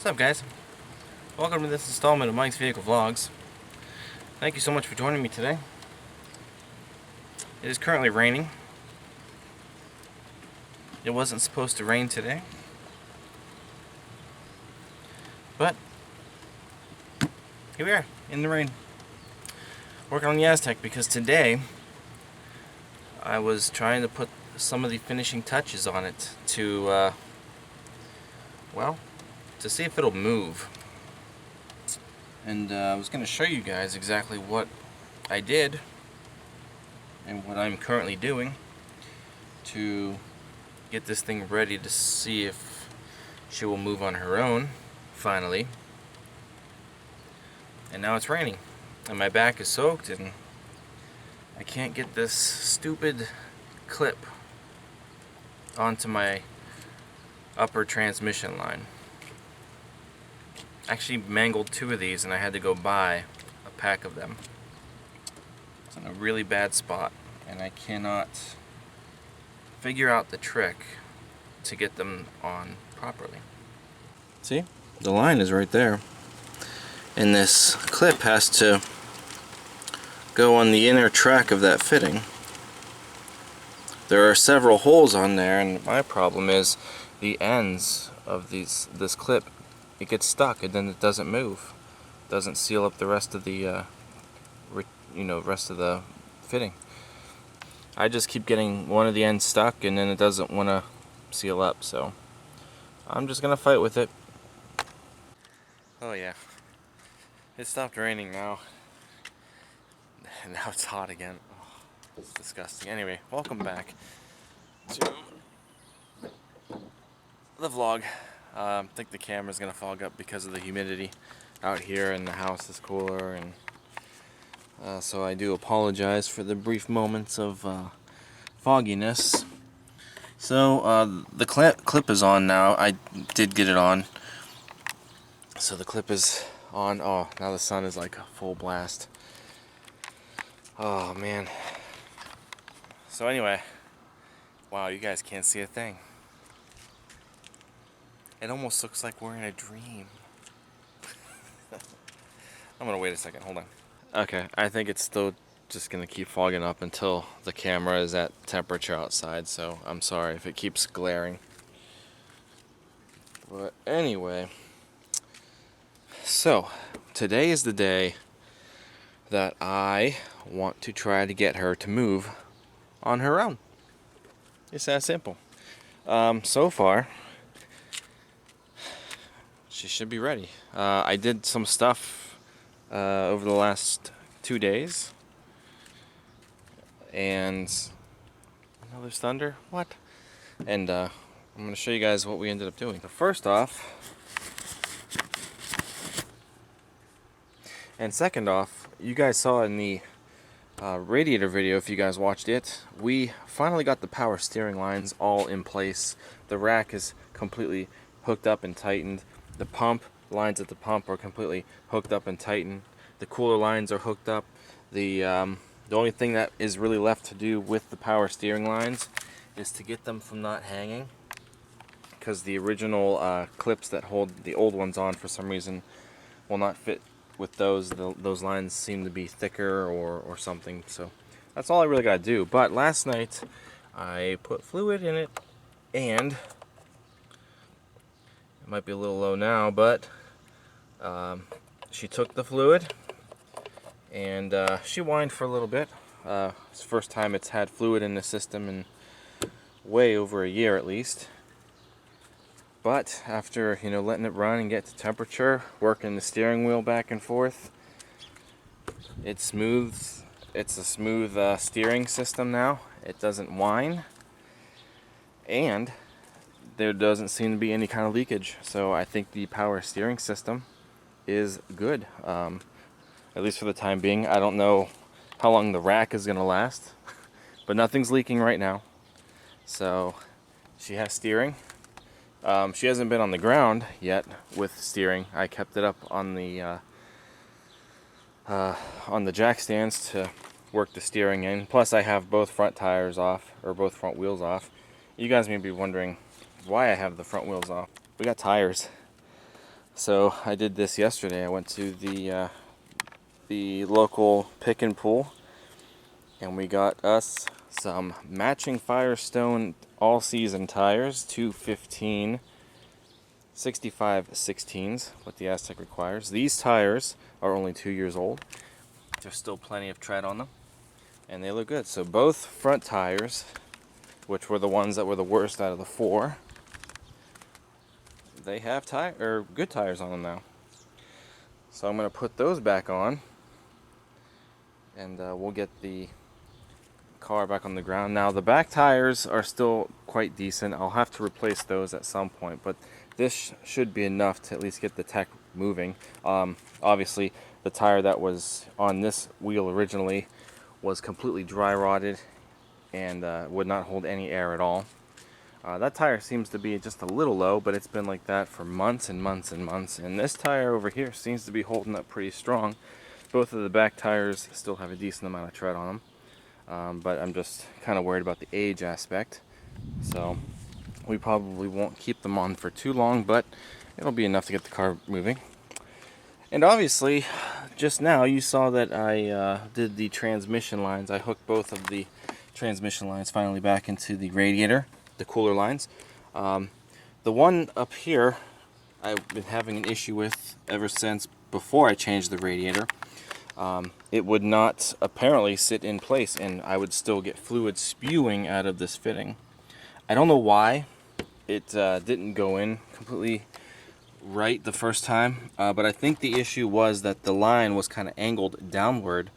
What's up, guys? Welcome to this installment of Mike's Vehicle Vlogs. Thank you so much for joining me today. It is currently raining. It wasn't supposed to rain today, but here we are in the rain, working on the Aztek, because today I was trying to put some of the finishing touches on it to, well, to see if it'll move. And I was going to show you guys exactly what I did and what I'm currently doing to get this thing ready to see if she will move on her own, finally. And now it's raining, and my back is soaked, and I can't get this stupid clip onto my upper transmission line. Actually mangled two of these, and I had to go buy a pack of them. It's in a really bad spot, and I cannot figure out the trick to get them on properly. See? The line is right there, and this clip has to go on the inner track of that fitting. There are several holes on there, and my problem is the ends of this clip. It gets stuck, and then it doesn't move. It doesn't seal up the rest of the, rest of the fitting. I just keep getting one of the ends stuck, and then it doesn't want to seal up. So I'm just gonna fight with it. Oh yeah, it stopped raining now, and now it's hot again. Oh, it's disgusting. Anyway, welcome back to the vlog. I think the camera's gonna fog up because of the humidity out here, and the house is cooler, and so I do apologize for the brief moments of fogginess. So the clip is on now. I did get it on, so the clip is on. Oh, now the sun is like a full blast. Oh man. So anyway, wow, you guys can't see a thing. It almost looks like we're in a dream. I'm gonna wait a second, hold on. Okay, I think it's still just gonna keep fogging up until the camera is at temperature outside, so I'm sorry if it keeps glaring. But anyway, so today is the day that I want to try to get her to move on her own. It's that simple. So far, she should be ready. I did some stuff over the last 2 days, and another thunder. What? And I'm going to show you guys what we ended up doing. So first off, and second off, you guys saw in the radiator video, if you guys watched it, we finally got the power steering lines all in place. The rack is completely hooked up and tightened. The pump lines at the pump are completely hooked up and tightened. The cooler lines are hooked up. The only thing that is really left to do with the power steering lines is to get them from not hanging, because the original clips that hold the old ones on for some reason will not fit with those. Those lines seem to be thicker or something. So that's all I really got to do. But last night I put fluid in it, and it might be a little low now, but she took the fluid and she whined for a little bit. It's the first time it's had fluid in the system in way over a year at least. But after, letting it run and get to temperature, working the steering wheel back and forth, it's smooth. It's a smooth steering system now. It doesn't whine, and there doesn't seem to be any kind of leakage. So I think the power steering system is good, at least for the time being. I don't know how long the rack is gonna last, but nothing's leaking right now. So she has steering. She hasn't been on the ground yet with steering. I kept it up on the jack stands to work the steering in. Plus I have both front tires off, or both front wheels off. You guys may be wondering why I have the front wheels off. We got tires. So I did this yesterday. I went to the local pick and pull, and we got us some matching Firestone all-season tires, 215 65/16s, what the Aztek requires. These tires are only 2 years old. There's still plenty of tread on them, and they look good. So both front tires, which were the ones that were the worst out of the four, they have good tires on them now. So I'm going to put those back on, and we'll get the car back on the ground. Now the back tires are still quite decent. I'll have to replace those at some point, but this should be enough to at least get the tech moving. Obviously the tire that was on this wheel originally was completely dry rotted and would not hold any air at all. That tire seems to be just a little low, but it's been like that for months and months and months. And this tire over here seems to be holding up pretty strong. Both of the back tires still have a decent amount of tread on them, but I'm just kind of worried about the age aspect. So we probably won't keep them on for too long, but it'll be enough to get the car moving. And obviously, just now you saw that I did the transmission lines. I hooked both of the transmission lines finally back into the radiator, the cooler lines. The one up here I've been having an issue with ever since before I changed the radiator. It would not apparently sit in place, and I would still get fluid spewing out of this fitting. I don't know why it didn't go in completely right the first time, but I think the issue was that the line was kind of angled downward,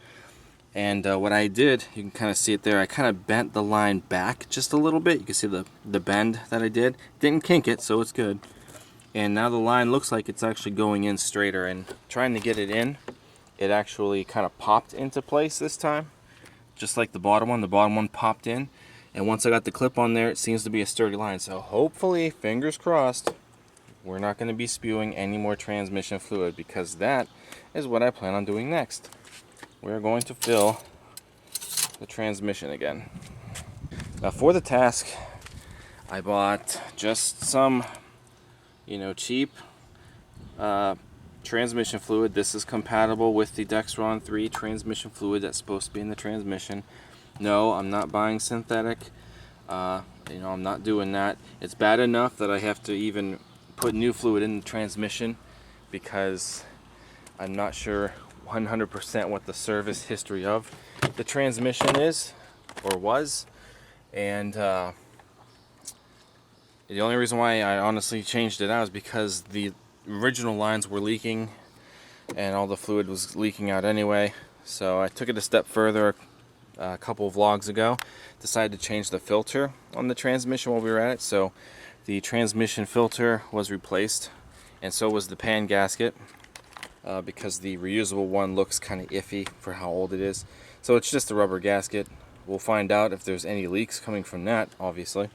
and what I did, you can kind of see it there, I kind of bent the line back just a little bit. You can see the bend that I did. Didn't kink it, so it's good. And now the line looks like it's actually going in straighter, and trying to get it in, it actually kind of popped into place this time, just like the bottom one popped in, and once I got the clip on there, it seems to be a sturdy line. So hopefully, fingers crossed, we're not going to be spewing any more transmission fluid, because that is what I plan on doing next. We're going to fill the transmission again. Now for the task, I bought just some, cheap transmission fluid. This is compatible with the Dexron 3 transmission fluid that's supposed to be in the transmission. No, I'm not buying synthetic. I'm not doing that. It's bad enough that I have to even put new fluid in the transmission, because I'm not sure 100% what the service history of the transmission is or was, and the only reason why I honestly changed it out is because the original lines were leaking and all the fluid was leaking out anyway. So I took it a step further a couple of vlogs ago, decided to change the filter on the transmission while we were at it. So the transmission filter was replaced, and so was the pan gasket, because the reusable one looks kind of iffy for how old it is. So it's just a rubber gasket. We'll find out if there's any leaks coming from that, obviously.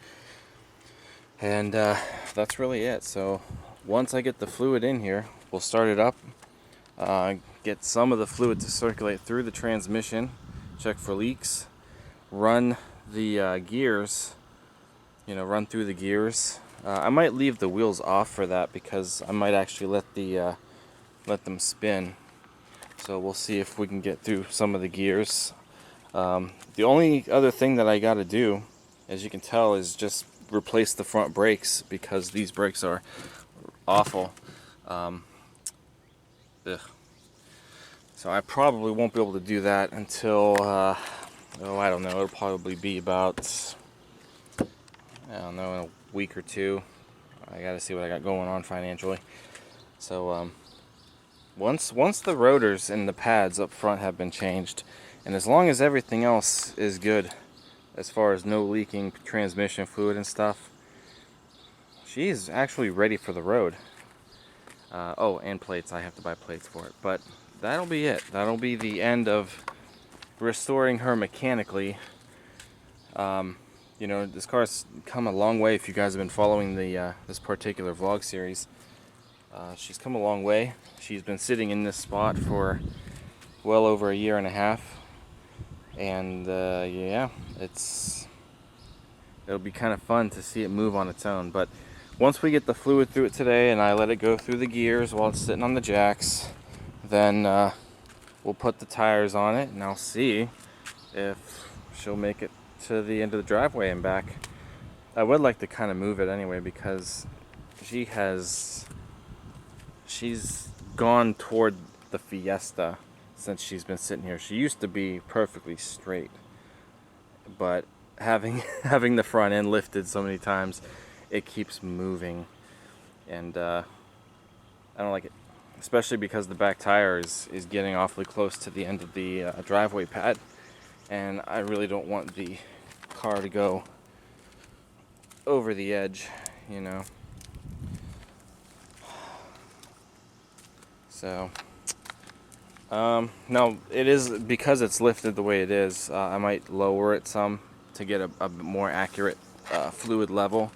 And that's really it. So once I get the fluid in here, we'll start it up, get some of the fluid to circulate through the transmission, check for leaks, run the gears, run through the gears. I might leave the wheels off for that, because I might actually let them spin. So we'll see if we can get through some of the gears. The only other thing that I got to do, as you can tell, is just replace the front brakes, because these brakes are awful. So I probably won't be able to do that until I don't know, it'll probably be about, I don't know, in a week or two. I gotta see what I got going on financially. So once the rotors and the pads up front have been changed, and as long as everything else is good, as far as no leaking transmission fluid and stuff, she's actually ready for the road. Oh, and plates. I have to buy plates for it. But that'll be it. That'll be the end of restoring her mechanically. This car's come a long way. If you guys have been following the this particular vlog series, she's come a long way. She's been sitting in this spot for well over a year and a half, and yeah, it'll be kind of fun to see it move on its own. But once we get the fluid through it today and I let it go through the gears while it's sitting on the jacks, then we'll put the tires on it and I'll see if she'll make it to the end of the driveway and back. I would like to kind of move it anyway because she's gone toward the Fiesta since she's been sitting here. She used to be perfectly straight, but having the front end lifted so many times, it keeps moving, and I don't like it, especially because the back tire is getting awfully close to the end of the driveway pad, and I really don't want the car to go over the edge, you know. So now it is, because it's lifted the way it is, I might lower it some to get a more accurate fluid level.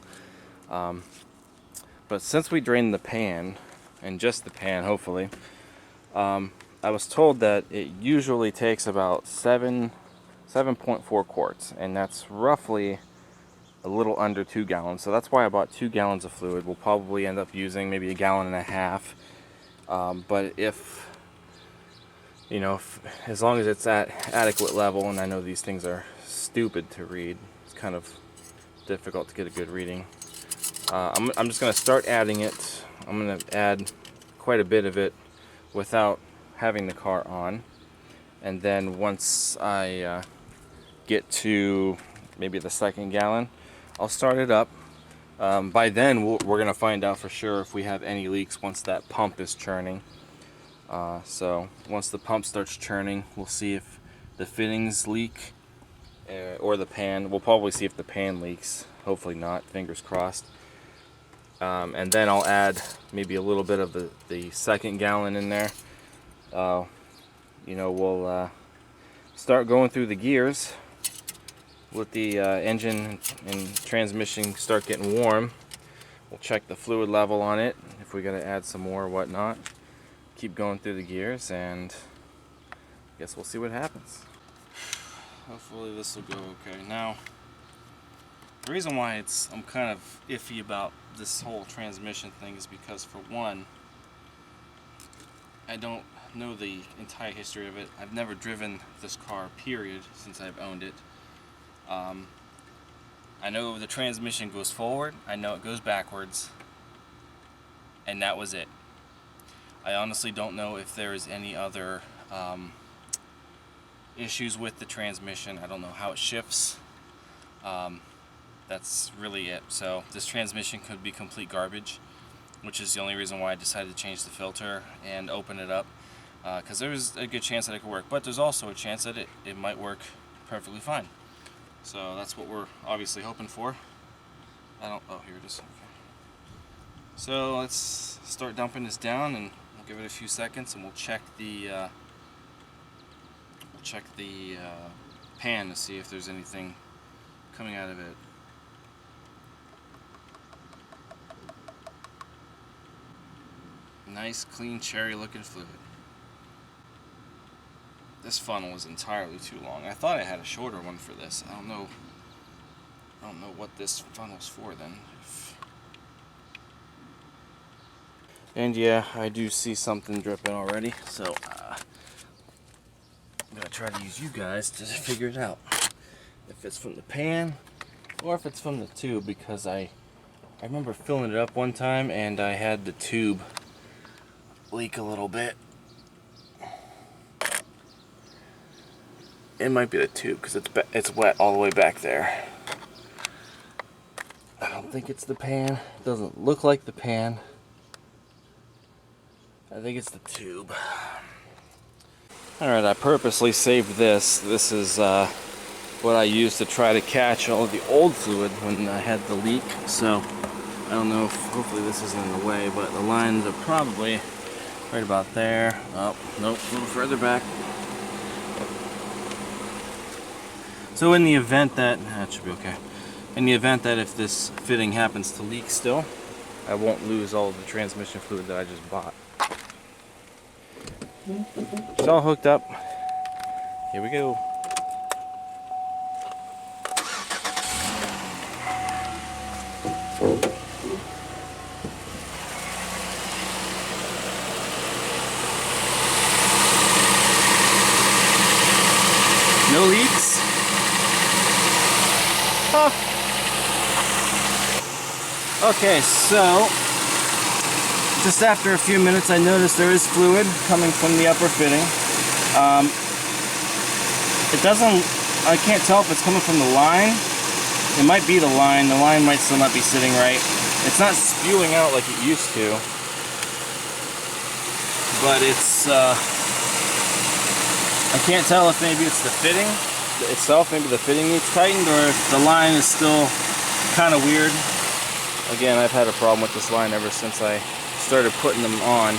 But since we drained the pan, and just the pan hopefully, I was told that it usually takes about 7.4 quarts, and that's roughly a little under 2 gallons. So that's why I bought 2 gallons of fluid. We'll probably end up using maybe 1.5 gallons. But if, you know, as long as it's at adequate level, and I know these things are stupid to read, it's kind of difficult to get a good reading. I'm just going to start adding it. I'm going to add quite a bit of it without having the car on, and then once I get to maybe the 2nd gallon, I'll start it up. By then we're going to find out for sure if we have any leaks once that pump is churning. So once the pump starts churning, we'll see if the fittings leak or the pan. We'll probably see if the pan leaks. Hopefully not, fingers crossed. And then I'll add maybe a little bit of the 2nd gallon in there. You know, we'll start going through the gears. Let the engine and transmission start getting warm. We'll check the fluid level on it, if we gotta add some more or whatnot. Keep going through the gears, and I guess we'll see what happens. Hopefully this will go okay. Now, the reason why I'm kind of iffy about this whole transmission thing is because, for one, I don't know the entire history of it. I've never driven this car, period, since I've owned it. I know the transmission goes forward, I know it goes backwards, and that was it. I honestly don't know if there is any other issues with the transmission. I don't know how it shifts. That's really it. So this transmission could be complete garbage, which is the only reason why I decided to change the filter and open it up, because there's a good chance that it could work, but there's also a chance that it might work perfectly fine. So that's what we're obviously hoping for. Oh, here it is. Okay. So let's start dumping this down, and we'll give it a few seconds, and we'll check the pan to see if there's anything coming out of it. Nice, clean, cherry-looking fluid. This funnel is entirely too long. I thought I had a shorter one for this. I don't know what this funnel's for then. And yeah, I do see something dripping already, so I'm gonna try to use you guys to figure it out. If it's from the pan or if it's from the tube, because I remember filling it up one time and I had the tube leak a little bit. It might be the tube because it's wet all the way back there. I don't think it's the pan. It doesn't look like the pan. I think it's the tube. Alright, I purposely saved this. This is what I used to try to catch all of the old fluid when I had the leak. So I don't know if, hopefully this isn't in the way, but the lines are probably right about there. Oh, nope, a little further back. So in the event that should be okay. In the event that if this fitting happens to leak still, I won't lose all of the transmission fluid that I just bought. It's all hooked up. Here we go. Okay, so just after a few minutes I noticed there is fluid coming from the upper fitting. I can't tell if it's coming from the line. It might be the line might still not be sitting right. It's not spewing out like it used to, but it's I can't tell if maybe it's the fitting itself, maybe the fitting needs tightened, or if the line is still kind of weird. Again, I've had a problem with this line ever since I started putting them on,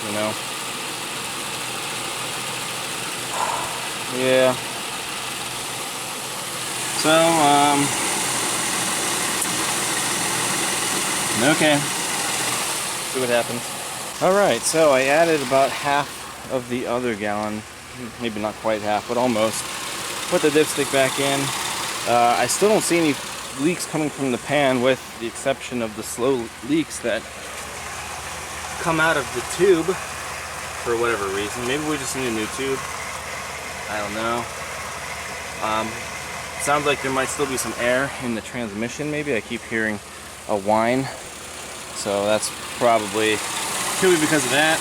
you know. Yeah. So, okay. See what happens. Alright, so I added about half of the other gallon, maybe not quite half, but almost. Put the dipstick back in. I still don't see any leaks coming from the pan, with the exception of the slow leaks that come out of the tube for whatever reason. Maybe we just need a new tube. I don't know. Sounds like there might still be some air in the transmission. Maybe I keep hearing a whine, so that's probably could be because of that.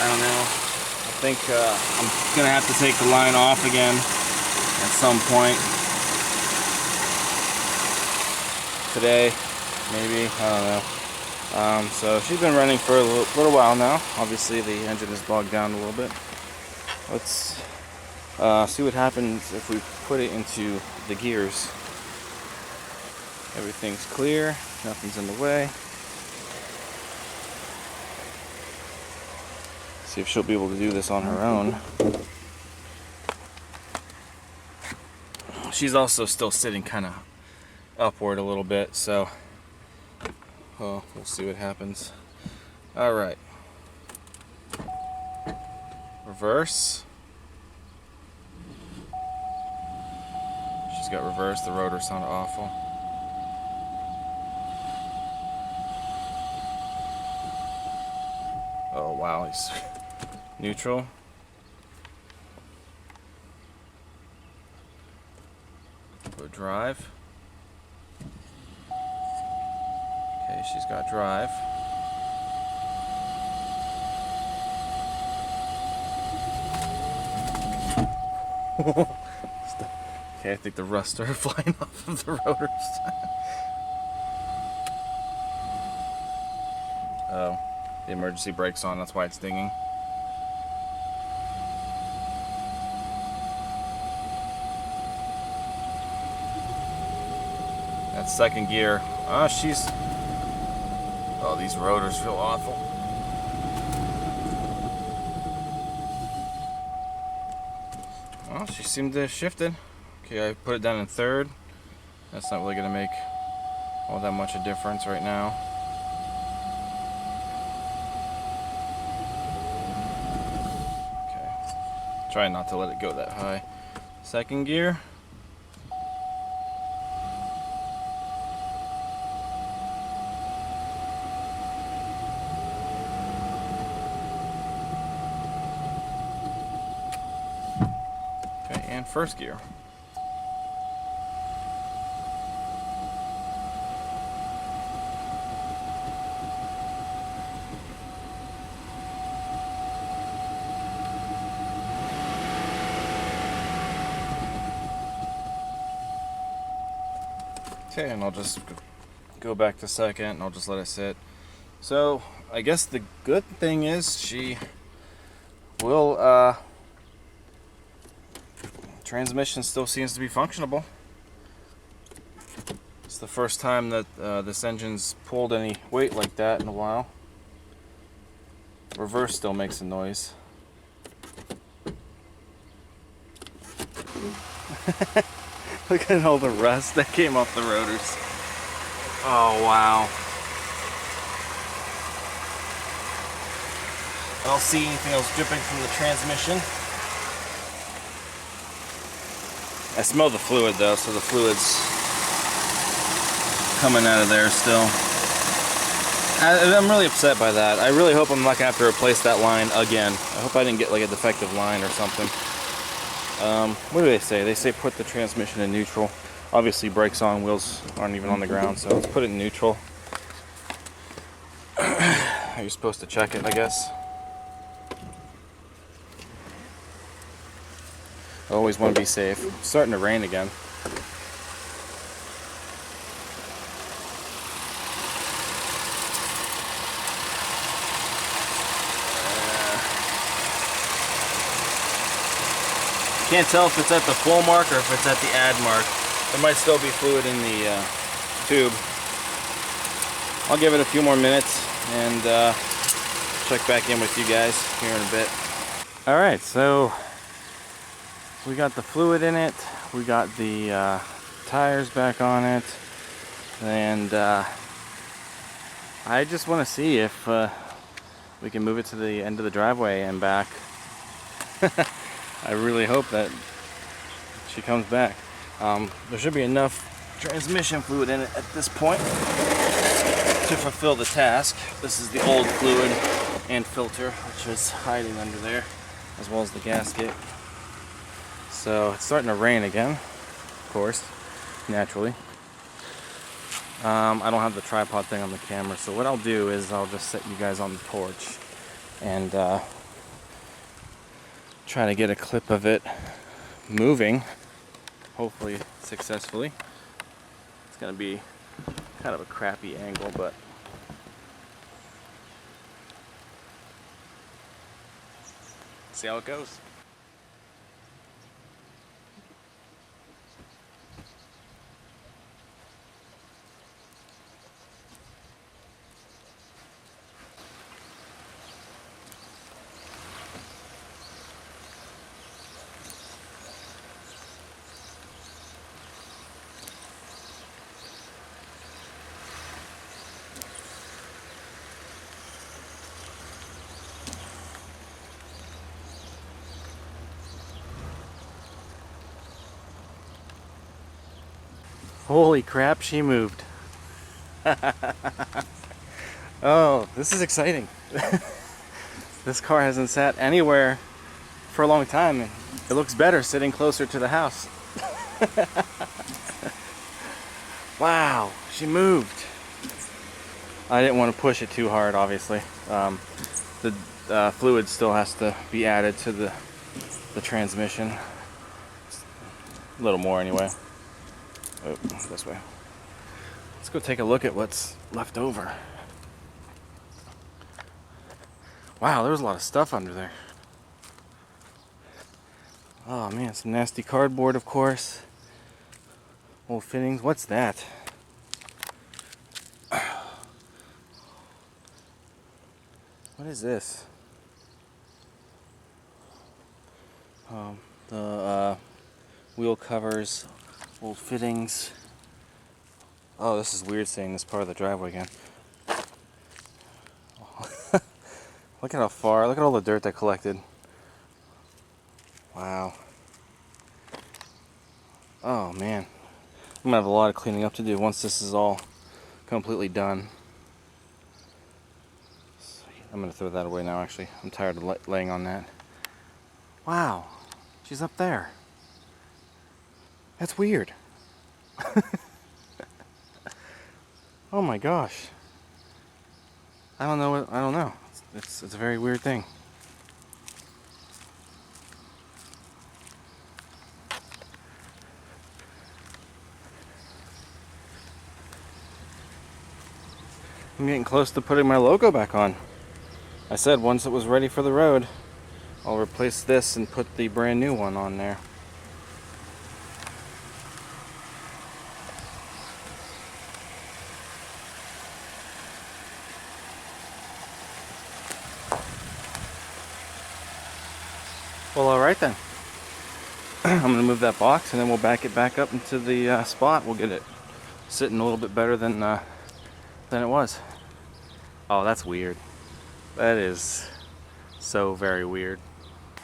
I don't know. I think I'm gonna have to take the line off again at some point today, maybe. I don't know. So she's been running for a little while now. Obviously the engine is bogged down a little bit. Let's see what happens if we put it into the gears. Everything's clear, nothing's in the way. See if she'll be able to do this on her own. She's also still sitting kind of upward a little bit, so we'll see what happens. Alright. Reverse. She's got reverse. The rotor sounded awful. Oh wow, he's neutral. Go drive. Okay, she's got drive. Okay, I think the rust started flying off of the rotors. Oh, the emergency brake's on, that's why it's dinging. That's second gear. Oh, she's... Oh, these rotors feel awful. Well, she seemed to have shifted. Okay, I put it down in third. That's not really going to make all that much a difference right now. Okay, try not to let it go that high. Second gear. Okay, and first gear. Okay, and I'll just go back to second and I'll just let it sit. So I guess the good thing is she will transmission still seems to be functionable. It's the first time that this engine's pulled any weight like that in a while. Reverse still makes a noise. Look at all the rust that came off the rotors. Oh wow. I don't see anything else dripping from the transmission. I smell the fluid though, so the fluid's coming out of there still. I'm really upset by that. I really hope I'm not gonna have to replace that line again. I hope I didn't get like a defective line or something. What do they say? They say put the transmission in neutral. Obviously brakes on, wheels aren't even on the ground, so let's put it in neutral. You're supposed to check it, I guess. Always want to be safe. It's starting to rain again. Can't tell if it's at the full mark or if it's at the add mark. There might still be fluid in the tube. I'll give it a few more minutes and check back in with you guys here in a bit. Alright, so we got the fluid in it, we got the tires back on it, and I just want to see if we can move it to the end of the driveway and back. I really hope that she comes back. There should be enough transmission fluid in it at this point to fulfill the task. This is the old fluid and filter, which is hiding under there, as well as the gasket. So it's starting to rain again, of course, naturally. I don't have the tripod thing on the camera, so what I'll do is I'll just set you guys on the porch and try to get a clip of it moving, hopefully successfully. It's gonna be kind of a crappy angle, but see how it goes. Holy crap, she moved. Oh, this is exciting. This car hasn't sat anywhere for a long time, and it looks better sitting closer to the house. Wow, she moved. I didn't want to push it too hard, obviously. The fluid still has to be added to the transmission. A little more anyway. Oh, this way. Let's go take a look at what's left over. Wow, there was a lot of stuff under there. Oh man, some nasty cardboard, of course. Old fittings. What's that? What is this? The wheel covers. Old fittings. Oh, this is weird seeing this part of the driveway again. Look at how far, look at all the dirt they collected. Wow. Oh man. I'm gonna have a lot of cleaning up to do once this is all completely done. I'm gonna throw that away now, actually. I'm tired of laying on that. Wow. She's up there. That's weird. Oh my gosh. I don't know. I don't know. It's a very weird thing. I'm getting close to putting my logo back on. I said once it was ready for the road, I'll replace this and put the brand new one on there. Well, alright then. I'm going to move that box and then we'll back it back up into the spot. We'll get it sitting a little bit better than it was. Oh, that's weird. That is so very weird.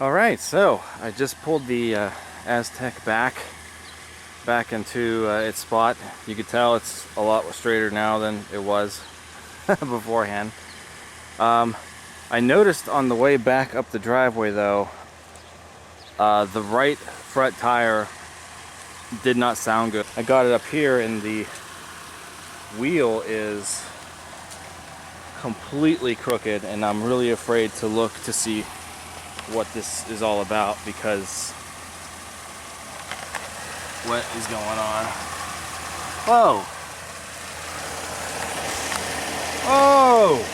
Alright, so I just pulled the Aztek back into its spot. You could tell it's a lot straighter now than it was beforehand. I noticed on the way back up the driveway though, the right front tire did not sound good. I got it up here and the wheel is completely crooked, and I'm really afraid to look to see what this is all about, because what is going on? Whoa! Oh!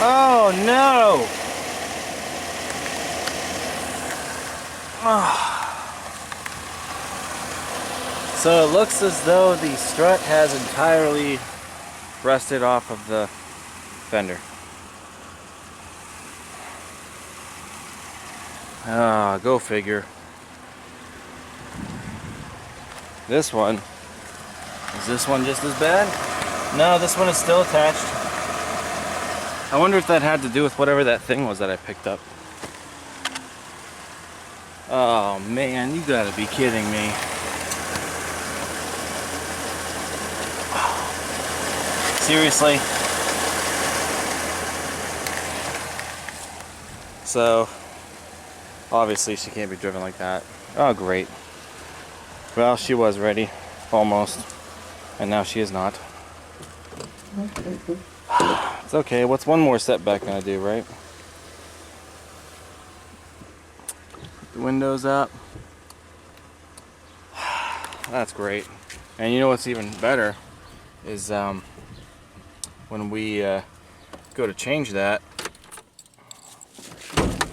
Oh no! Oh. So it looks as though the strut has entirely rusted off of the fender. Ah, go figure. This one, is this one just as bad? No, this one is still attached. I wonder if that had to do with whatever that thing was that I picked up. Oh man, you gotta be kidding me. Seriously? So, obviously she can't be driven like that. Oh great. Well, she was ready, almost, and now she is not. It's okay, what's one more setback gonna do, right? Put the windows up. That's great. And you know what's even better is when we go to change that,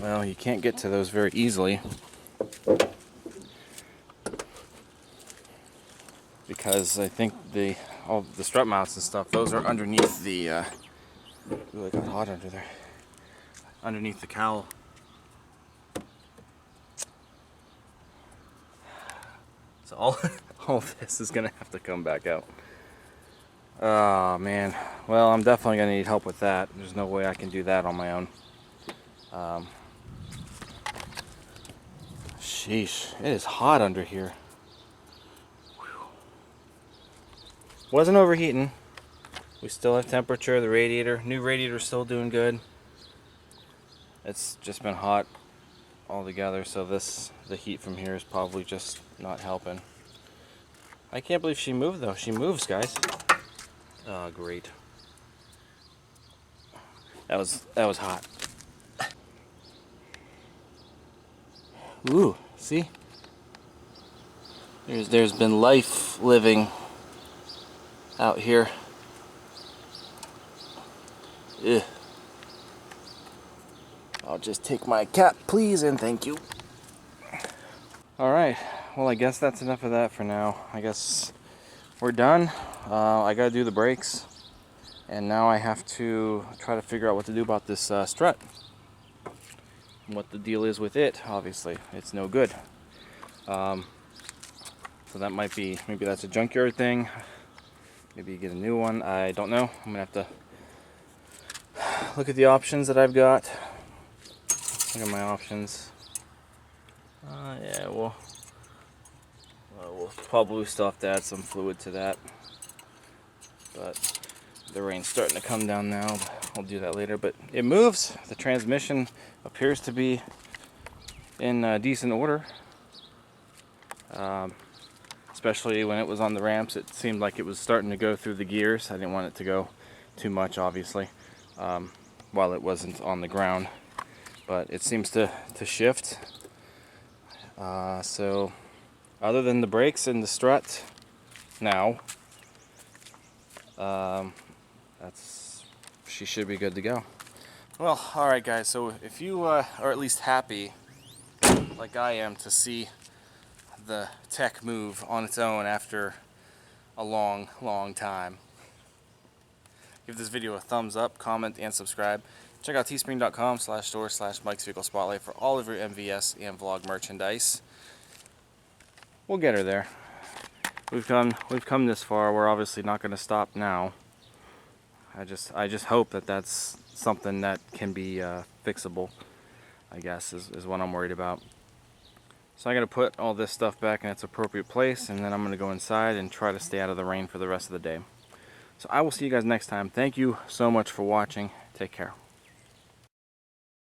well, you can't get to those very easily because I think all the strut mounts and stuff, those are underneath the ooh, it got hot under there, underneath the cowl. So all this is gonna have to come back out. Oh man, well, I'm definitely gonna need help with that. There's no way I can do that on my own. Sheesh, it is hot under here. Whew. Wasn't overheating. We still have temperature. The radiator, new radiator, still doing good. It's just been hot altogether, so the heat from here is probably just not helping. I can't believe she moved though. She moves, guys. Oh, great. That was hot. Ooh, see? There's been life living out here. Ugh. I'll just take my cap, please, and thank you. Alright, well, I guess that's enough of that for now. I guess we're done. I gotta do the brakes, and now I have to try to figure out what to do about this strut. What the deal is with it. Obviously, it's no good. So that might be, maybe that's a junkyard thing. Maybe you get a new one. I don't know. I'm gonna have to look at the options that I've got. Look at my options. Yeah, we'll probably still have to add some fluid to that. But the rain's starting to come down now. I'll do that later. But it moves. The transmission appears to be in decent order. Especially when it was on the ramps, it seemed like it was starting to go through the gears. I didn't want it to go too much, obviously, while it wasn't on the ground. But it seems to shift. So other than the brakes and the strut now, she should be good to go. Well, alright guys, so if you are at least happy, like I am, to see the tech move on its own after a long time, give this video a thumbs up, comment, and subscribe. Check out teespring.com/store/Mike's Vehicle Spotlight for all of your MVS and vlog merchandise. We'll get her there. We've come this far. We're obviously not going to stop now. I just hope that that's something that can be fixable, I guess, is what I'm worried about. So I got to put all this stuff back in its appropriate place, and then I'm going to go inside and try to stay out of the rain for the rest of the day. So I will see you guys next time. Thank you so much for watching. Take care.